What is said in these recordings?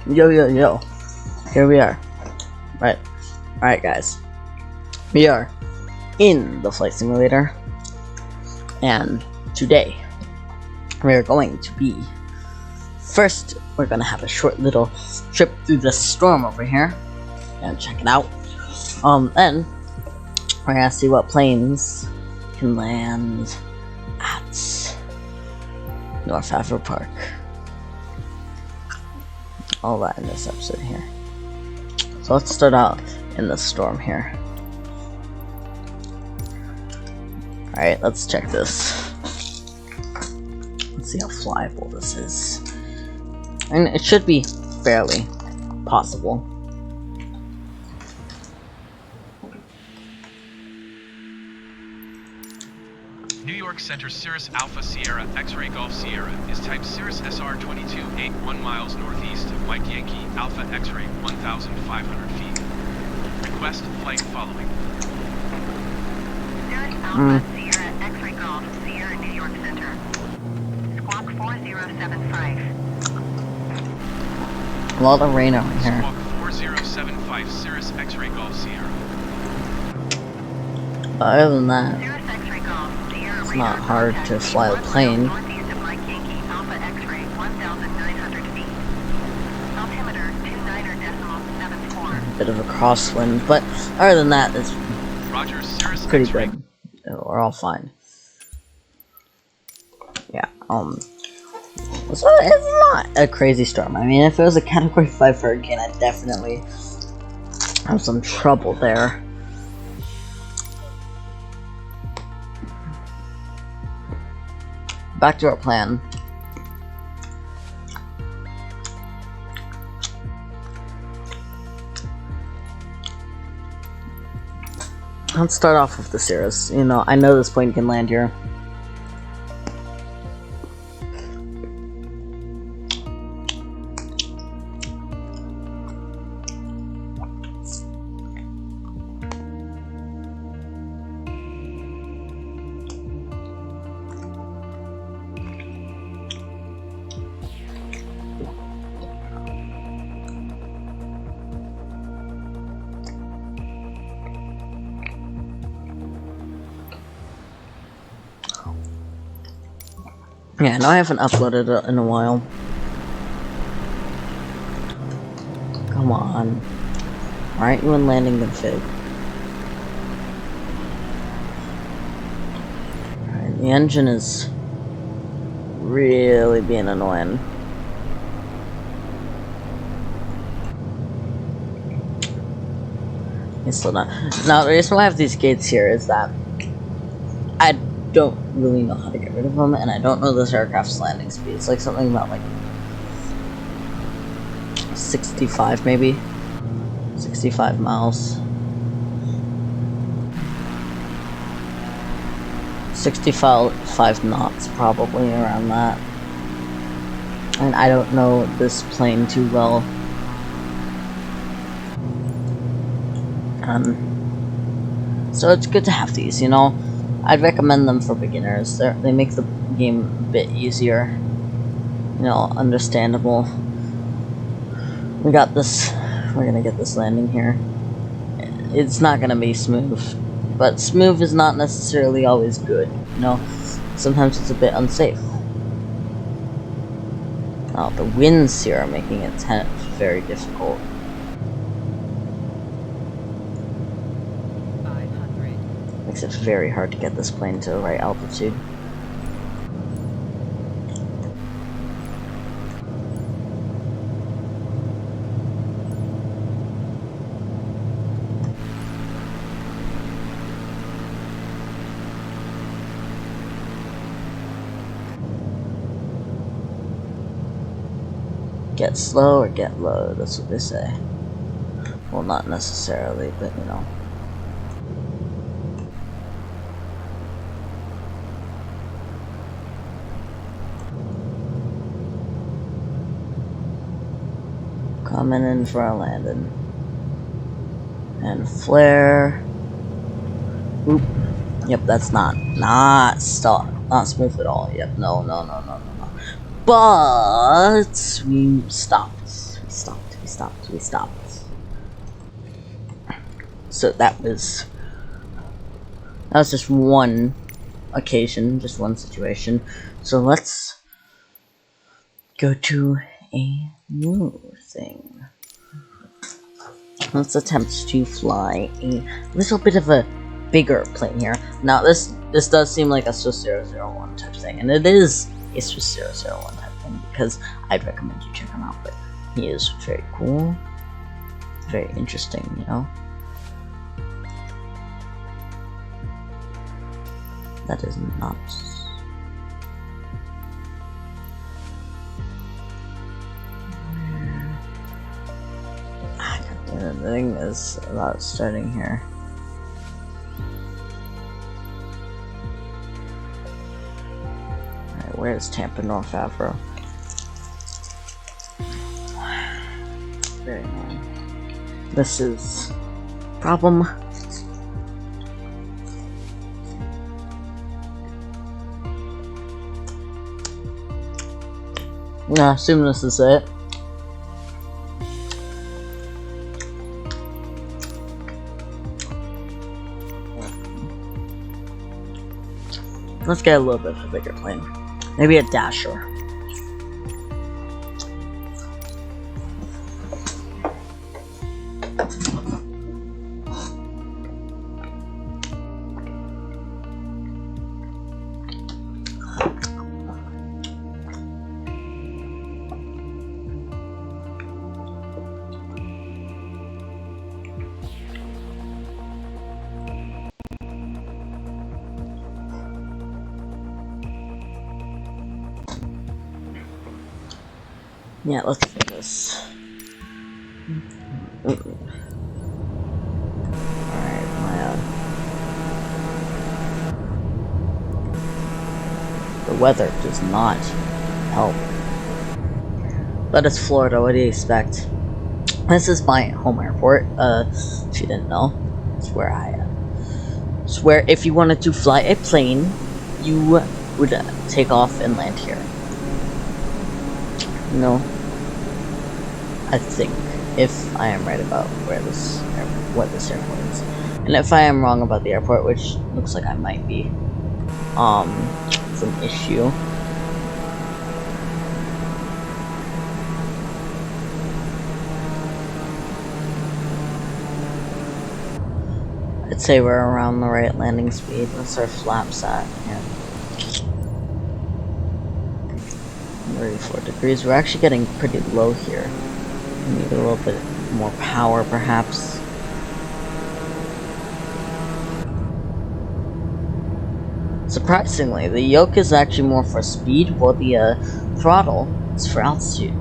Yo, yo, yo. Here we are. Right. Alright, guys. We are in the flight simulator. And today, we are going to be... First, we're gonna have a short little trip through the storm over here. And check it out. Then, we're gonna see what planes can land at North Avro Park. All that in this episode here. So let's start out in the storm here. Alright, let's check this. Let's see how flyable this is. And it should be fairly possible. New York Center Cirrus Alpha Sierra X-Ray Golf Sierra is type Cirrus SR-22 1 miles northeast of Mike Yankee Alpha X-Ray 1,500 feet. Request flight following. Cirrus Alpha Sierra X-Ray Golf Sierra New York Center. Squawk 4075. A lot of rain over here. Squawk 4075 Cirrus X-Ray Golf Sierra. Other than that, Cirrus X-Ray Golf Sierra it's not hard to fly a plane. northeast of Mike Yankee Alpha X-Ray 1,900 feet. Altimeter 29.74. Bit of a crosswind, but other than that, it's Roger, Cirrus pretty X-Ray. good. We're all fine. Yeah, so it's not a crazy storm. I mean, if it was a Category 5 hurricane, I'd definitely have some trouble there. Back to our plan. Let's start off with the Cirrus. You know, I know this plane can land here. Yeah, no, I haven't uploaded it in a while. Come on. Why aren't you in landing config? Alright, the engine is really being annoying. It's still not. Now, the reason why I have these gates here is that I don't really know how to get rid of them, and I don't know this aircraft's landing speed. It's like something about like 65 maybe, 65 miles, 65 knots probably, around that. And I don't know this plane too well. So it's good to have these, you know. I'd recommend them for beginners. They make the game a bit easier. You know, understandable. We got this. We're gonna get this landing here. It's not gonna be smooth. But smooth is not necessarily always good. You know, sometimes it's a bit unsafe. Now, the winds here are making it very difficult. Makes it very hard to get this plane to the right altitude. Get slow or get low, that's what they say. Well, not necessarily, but you know. Coming in for a landing. And flare. Oop. Yep, that's not smooth at all. Yep, no. But we stopped. We We stopped. So that was just one occasion, just one situation. So let's go to a new thing. Let's attempt to fly a little bit of a bigger plane here. Now this does seem like a Swiss 001 type thing, and it is a Swiss 001 type thing because I'd recommend you check him out. But he is very cool, very interesting, you know. That is not. The thing is about starting here. Alright, where's Tampa, North Avro? Very annoying. This is problem. Yeah, I assume this is it. Let's get a little bit of a bigger plane. Maybe a Dasher. Yeah, let's do this. Alright, the weather does not help. But it's Florida, what do you expect? This is my home airport, if you didn't know. It's where I am. It's where if you wanted to fly a plane, you would take off and land here. You know, I think, if I am right about what this airport is. And if I am wrong about the airport, which looks like I might be, it's an issue. I'd say we're around the right landing speed. What's our flaps at? Yeah. 34 degrees. We're actually getting pretty low here. We need a little bit more power, perhaps. Surprisingly, the yoke is actually more for speed, while the throttle is for altitude.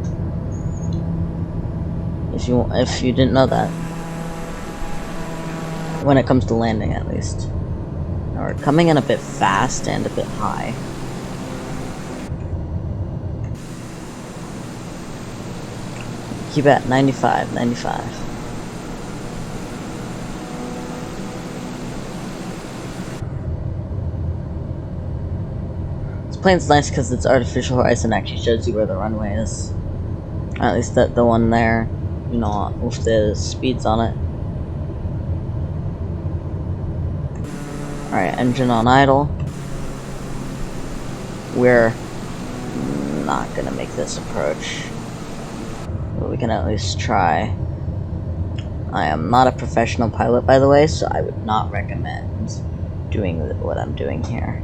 If you didn't know that, when it comes to landing, at least. Now we're coming in a bit fast and a bit high. Keep at 95, 95. This plane's nice because it's artificial horizon, actually shows you where the runway is. Or at least the one there, you know, with the speeds on it. Alright, engine on idle. We're not gonna make this approach. But we can at least try. I am not a professional pilot, by the way, so I would not recommend doing what I'm doing here.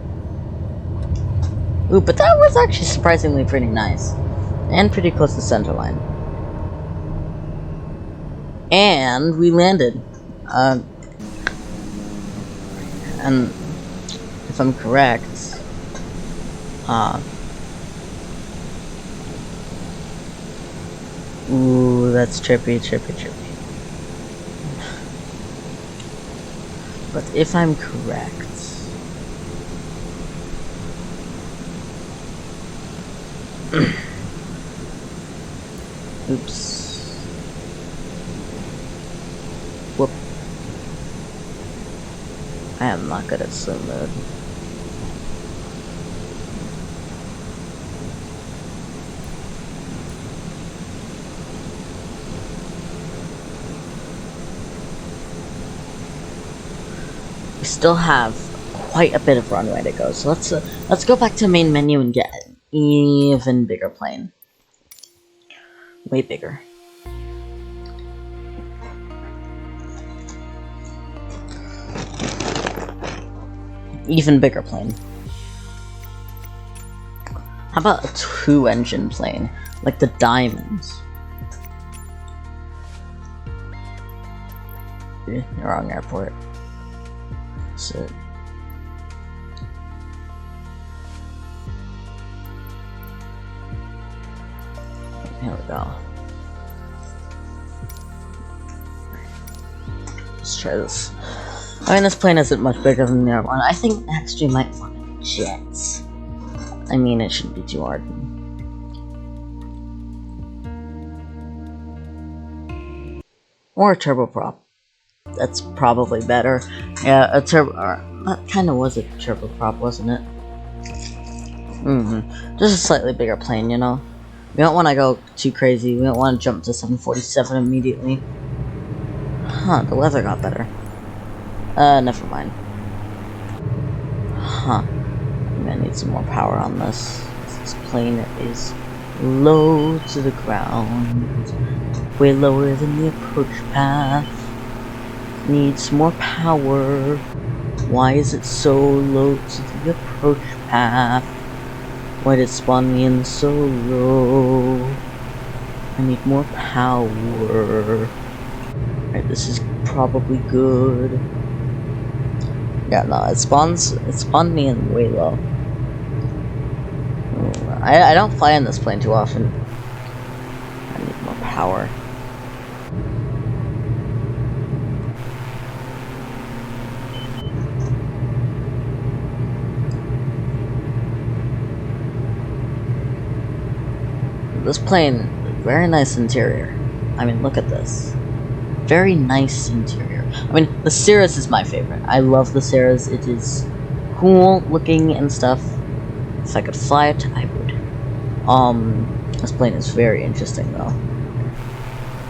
Ooh, but that was actually surprisingly pretty nice. And pretty close to center line. And we landed. And if I'm correct, ooh, that's trippy. But if I'm correct, oops, whoop, I am not good at slow mode. we still have quite a bit of runway to go. So let's go back to main menu and get an even bigger plane. Way bigger. Even bigger plane. How about a 2-engine plane, like the Diamonds? Wrong airport. That's it. Here we go. Let's try this. I mean, this plane isn't much bigger than the other one. I think next we might want jets. I mean, it shouldn't be too hard. Or a turboprop. That's probably better. Yeah, a turbo. That kind of was a turboprop, wasn't it? Just a slightly bigger plane, you know. We don't want to go too crazy. We don't want to jump to 747 immediately. Huh? The weather got better. Never mind. Huh? I'm gonna need some more power on this. This plane is low to the ground, way lower than the approach path. Needs more power. Why is it so low to the approach path? Why did it spawn me in so low? I need more power. Right, this is probably good. Yeah, no, it spawned me in way low. I don't fly in this plane too often. I need more power. This plane, very nice interior. I mean, look at this. Very nice interior. I mean, the Cirrus is my favorite. I love the Cirrus. It is cool looking and stuff. If I could fly it, I would. This plane is very interesting though.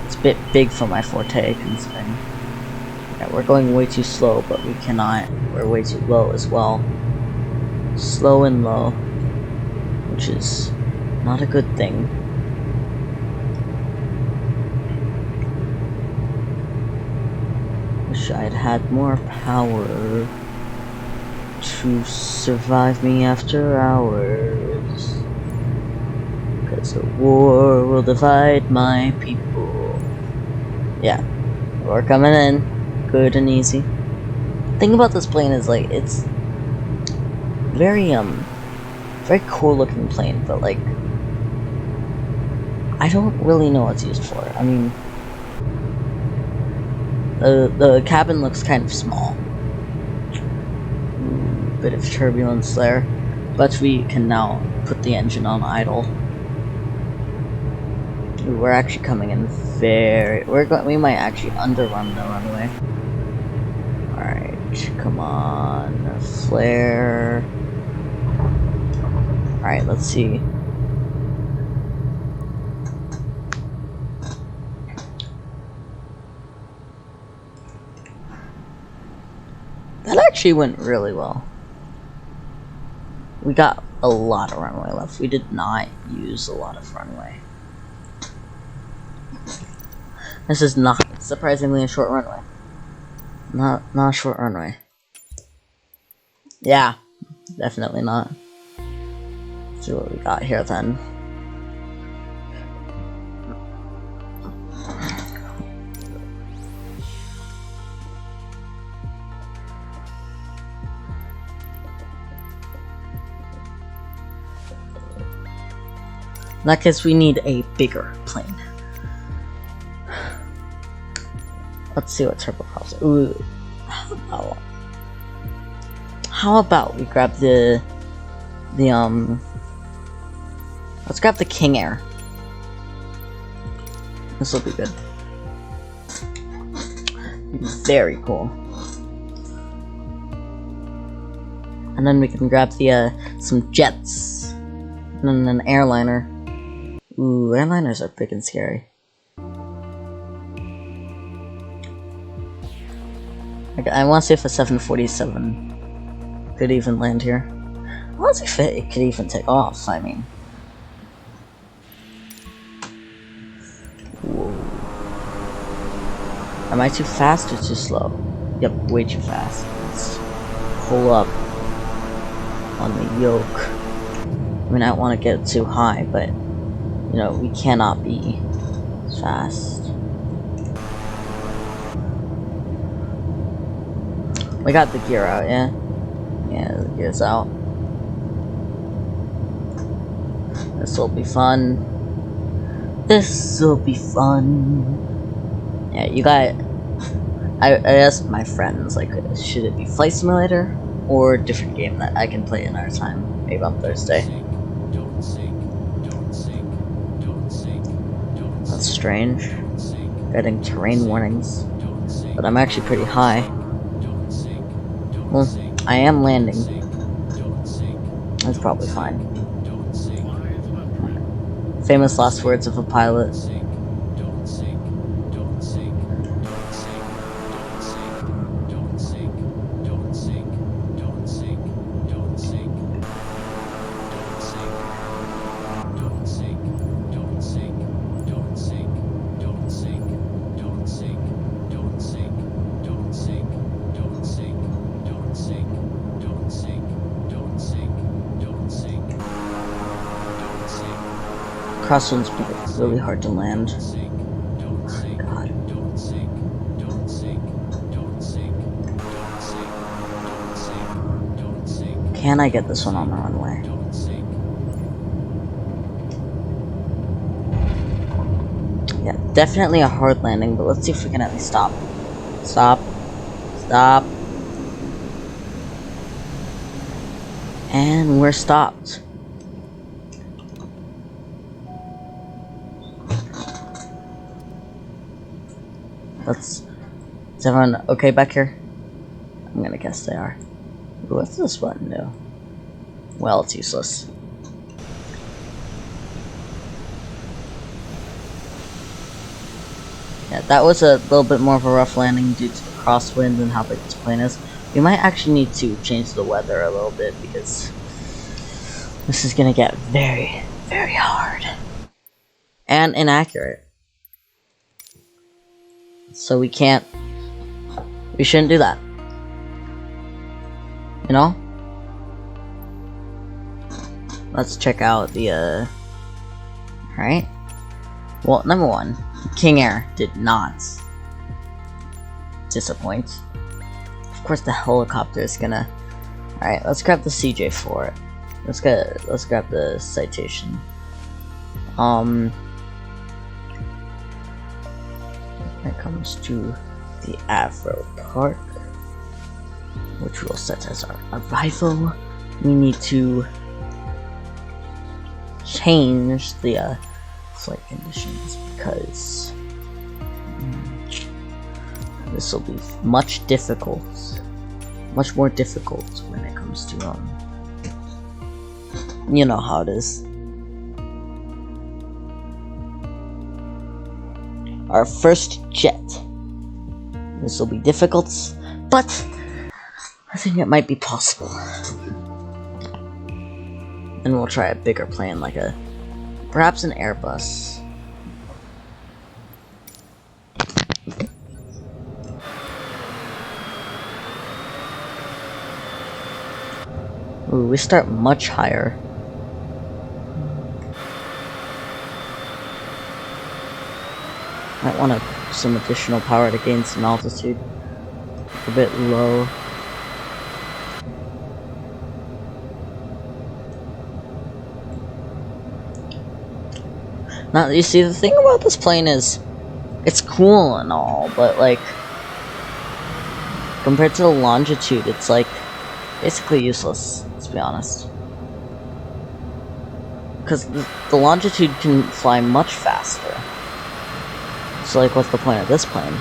It's a bit big for my forte, considering. Yeah, we're going way too slow, but we cannot. We're way too low as well. Slow and low, which is not a good thing. Wish I'd had more power to survive me after hours. Because a war will divide my people. Yeah, we're coming in. Good and easy. The thing about this plane is, like, it's very, very cool looking plane, but, like, I don't really know what it's used for. I mean, the cabin looks kind of small. Bit of turbulence there, but we can now put the engine on idle. We're actually coming in very. We might actually underrun the runway. All right, come on, flare. All right, let's see. That actually went really well. We got a lot of runway left. We did not use a lot of runway. This is not surprisingly a short runway. Not a short runway. Yeah, definitely not. Let's see what we got here then. In that case, we need a bigger plane. Let's see what turboprops. Ooh, how about we grab the let's grab the King Air. This will be good. Very cool. And then we can grab the some jets, and then an airliner. Ooh, airliners are big and scary. I want to see if a 747 could even land here. I want to see if it could even take off, I mean. Whoa. Am I too fast or too slow? Yep, way too fast. Let's pull up on the yoke. I mean, I don't want to get too high, but, you know, we cannot be fast. We got the gear out, yeah? Yeah, the gear's out. This will be fun. This will be fun. Yeah, you got... I asked my friends, like, should it be Flight Simulator or a different game that I can play in our time, maybe on Thursday. That's strange. Getting terrain warnings. But I'm actually pretty high. Well, I am landing. That's probably fine. Famous last words of a pilot. Crosswinds make it really hard to land. God. Can I get this one on the runway? Yeah, definitely a hard landing, but let's see if we can at least stop. Stop. Stop. And we're stopped. Is everyone okay back here? I'm gonna guess they are. What's this button do? Well, it's useless. Yeah, that was a little bit more of a rough landing due to the crosswind and how big this plane is. We might actually need to change the weather a little bit because this is gonna get very, very hard. And inaccurate. So we shouldn't do that. You know? Let's check out the, right? Well, number one, King Air did not disappoint. Of course the helicopter is gonna... Alright, let's grab the CJ for it. Let's grab the citation. When it comes to the Avro Park, which we'll set as our arrival, we need to change the flight conditions because this will be much more difficult when it comes to you know how it is. Our first jet. This will be difficult, but I think it might be possible. And we'll try a bigger plane, like perhaps an Airbus. Ooh, we start much higher. Might want some additional power to gain some altitude. A bit low. Now, you see, the thing about this plane is, it's cool and all, but like, compared to the longitude, it's like, basically useless, let's be honest. Because the longitude can fly much faster. So like, what's the point of this plane?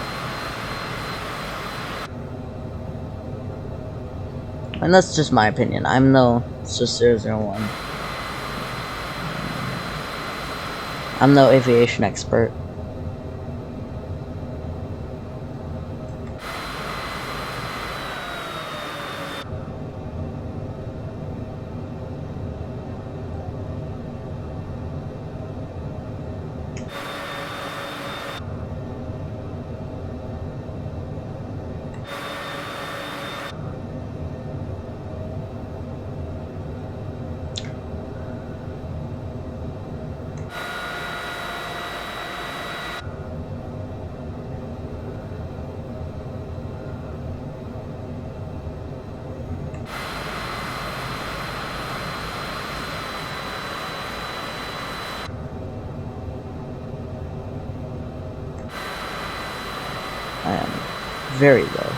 And that's just my opinion. I'm no Swiss 001. I'm no aviation expert. I am very low.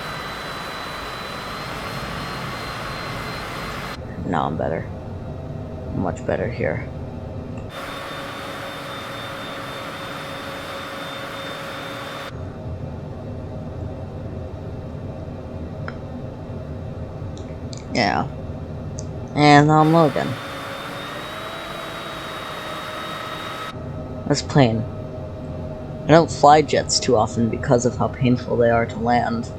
Now I'm better. Much better here. Yeah. And now I'm low again. This plane. I don't fly jets too often because of how painful they are to land.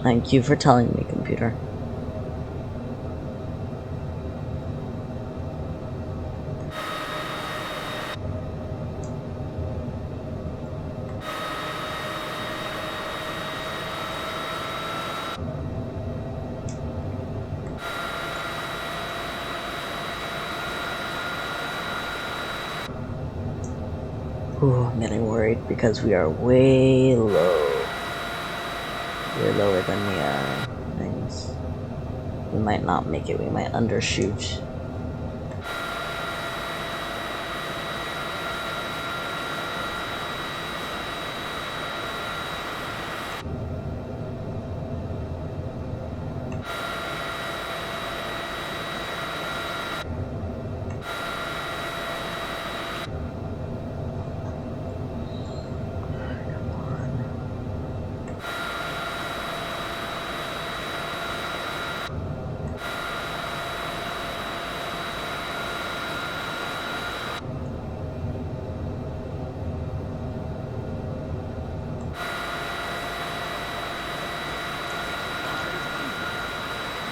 Thank you for telling me, computer. Ooh, I'm getting worried because we are way low. We're lower than the things. We might not make it, we might undershoot.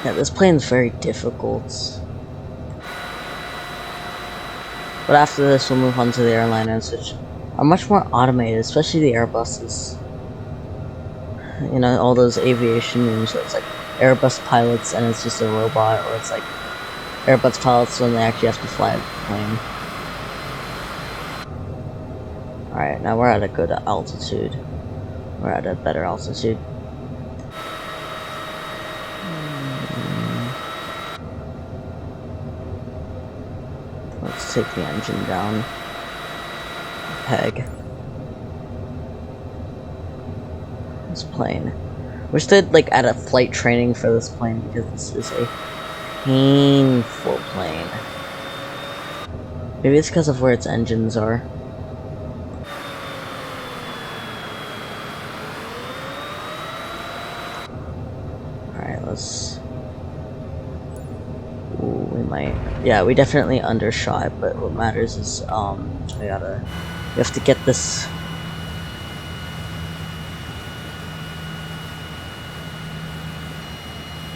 Yeah, this plane's very difficult. But after this, we'll move on to the airliners, which are much more automated, especially the Airbuses. You know, all those aviation memes where it's like Airbus pilots and it's just a robot, or it's like Airbus pilots when they actually have to fly a plane. Alright, now we're at a good altitude. We're at a better altitude. Let's take the engine down. Peg. This plane. Wish they'd like add a flight training for this plane because this is a painful plane. Maybe it's because of where its engines are. Alright, let's... Ooh, we might... Yeah, we definitely undershot, but what matters is, we have to get this...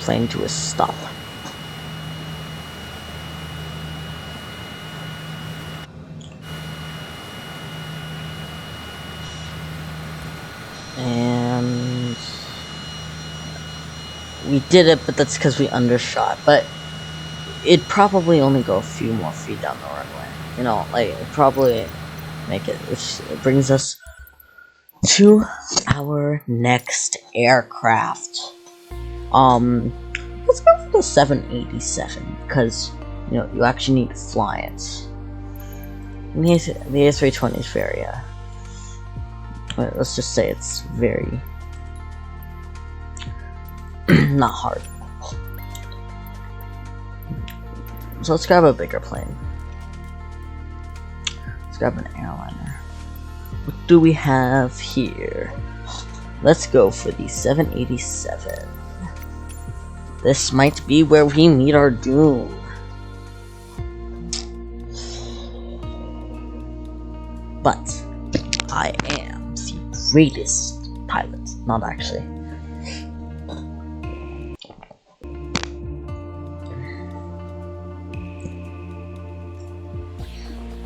plane to a stop. And we did it, but that's because we undershot. But it'd probably only go a few more feet down the runway. You know, like it'd probably make it, which brings us to our next aircraft. Let's go for the 787 because you know you actually need to fly it. And the A320 is very let's just say it's very not hard. So let's grab a bigger plane. Let's grab an airliner. What do we have here? Let's go for the 787. This might be where we meet our doom. But I am the greatest pilot. Not actually.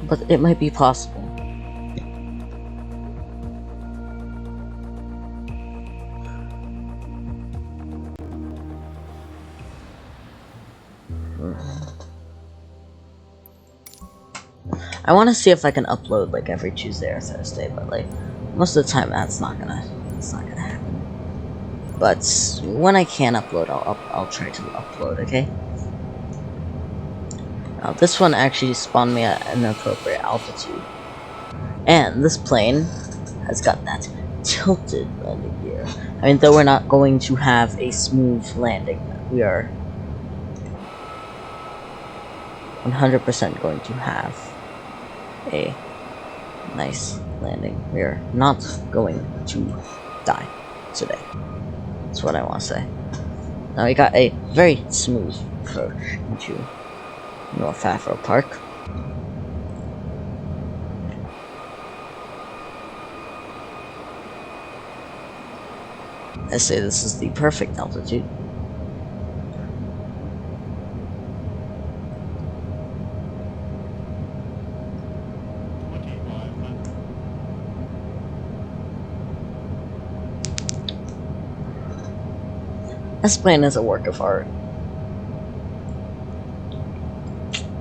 But it might be possible. I want to see if I can upload like every Tuesday or Thursday, but like most of the time that's not gonna happen. But when I can upload, I'll try to upload, okay? Now this one actually spawned me at an appropriate altitude. And this plane has got that tilted landing gear. I mean, though we're not going to have a smooth landing, we are 100% going to have a nice landing. We are not going to die today. That's what I want to say. Now we got a very smooth approach into North Avro Park. I say this is the perfect altitude. This plane is a work of art.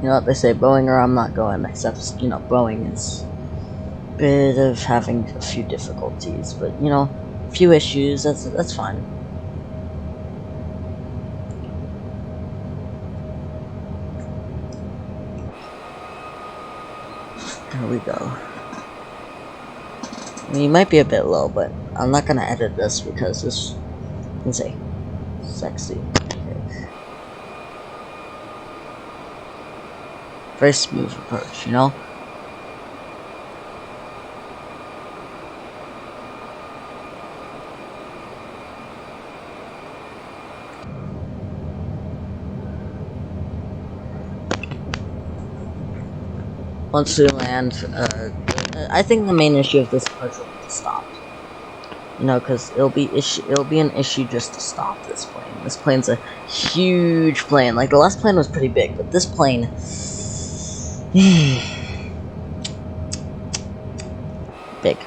You know what they say, Boeing or I'm not going, except, you know, Boeing is a bit of having a few difficulties, but, you know, a few issues, that's fine. There we go. I mean, you might be a bit low, but I'm not gonna edit this because this is a sexy pic. Very smooth approach, you know? Once we land, I think the main issue of this approach will be to stop. You know, because it'll be an issue just to stop this plane. This plane's a huge plane. Like, the last plane was pretty big, but this plane... big.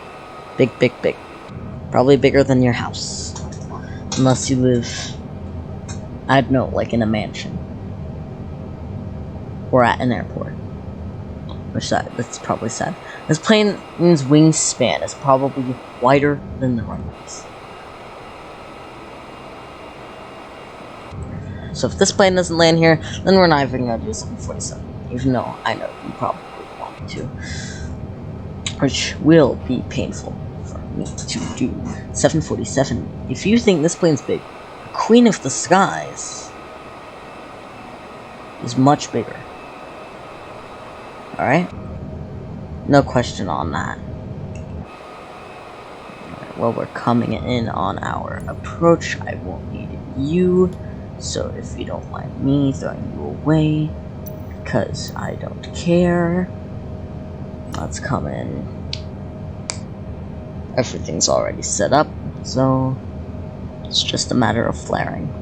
Big, big, big. Probably bigger than your house. Unless you live, I don't know, like in a mansion. Or at an airport. Which that's probably sad. This plane's wingspan is probably wider than the runways. So if this plane doesn't land here, then we're not even gonna do 747. Even though I know you probably want me to. Which will be painful for me to do. 747. If you think this plane's big, the Queen of the Skies is much bigger. Alright? No question on that. Alright, well, we're coming in on our approach. I won't need you, so if you don't mind me throwing you away, because I don't care. Let's come in. Everything's already set up, so it's just a matter of flaring.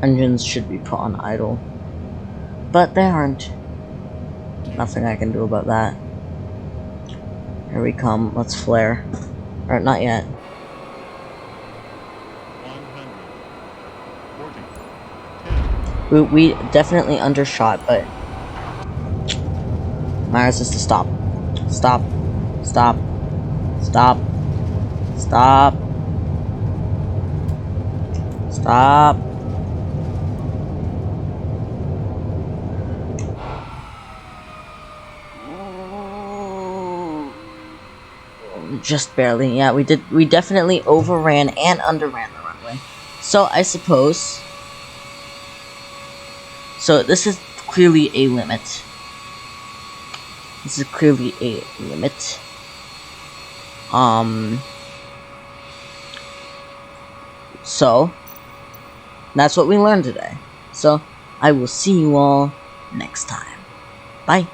Engines should be put on idle, but they aren't. Nothing I can do about that. Here we come, let's flare. Or, not yet. We definitely undershot, but matters is to stop. Stop. Stop. Stop. Stop. Stop. Just barely, yeah, we definitely overran and underran the runway. So, I suppose... So, this is clearly a limit. This is clearly a limit. So, that's what we learned today. So, I will see you all next time. Bye.